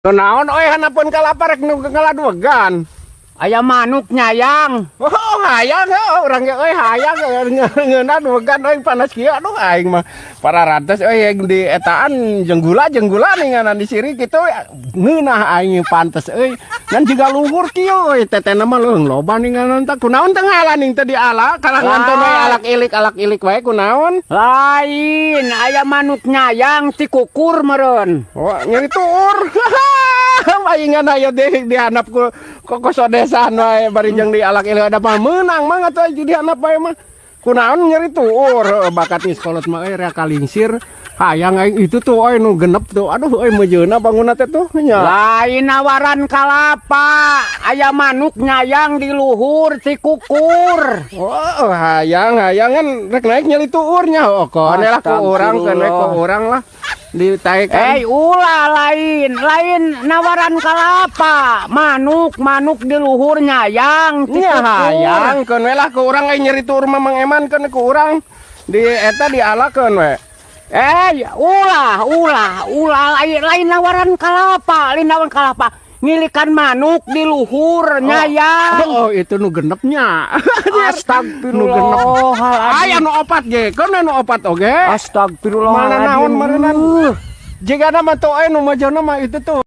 Naon oi hanapun kalapa rek nu ngaladuegan. Aya manuk nyayang. Oh, hayang urang ge euy hayang ngeuna duegan euy panas kieu aduh aing mah pararates euy yang di etaan jenggula ninganan di siri kitu ngeunah aing pantes euy. Ngan juga luhur kieu euy tetena mah leung loba ninganan teh kunaon teh ngalaning teh di ala kalangan teh we alak ilik wae kunaon? Lain, aya manuk nyayang ti kukur meureun. Oh, nyeri tuur. Maingan ayo deh dihanap ku koso desaan wae bari jeung di alak ilik ada mah meunang mah atuh jadi hanap wae mah. Kunaon nyeri tuur bakat iskolot mah euy rea kalingsir. Hayang aing itu tuh euy nu genep tuh. Aduh euy mejeuna bangunna teh tuh nya. Lain nawaran kalapa, aya manuk nyayang di luhur ti kukur. Oh, hayang kan rek naik nyeri tuurnya. Oh, kone lah ku urang lah. Ditaekan. Ulah lain nawaran kalapa, manuk di luhur nyayang ti Nya kukur. hayang keun we lah ku urang ai nyeri tuur mah mangeman keun ku urang. Di eta dialakeun we. Ulah lain nawaran kalapa, ngilikan manuk di luhur nyayang. Oh, itu nu genepnya. Astagfirullahaladzim. Aya nu opat ge, kan nu opat oge. Astagfirullahaladzim. Mana naon meureunan. Jigana mah tuh nu majana mah itu tuh.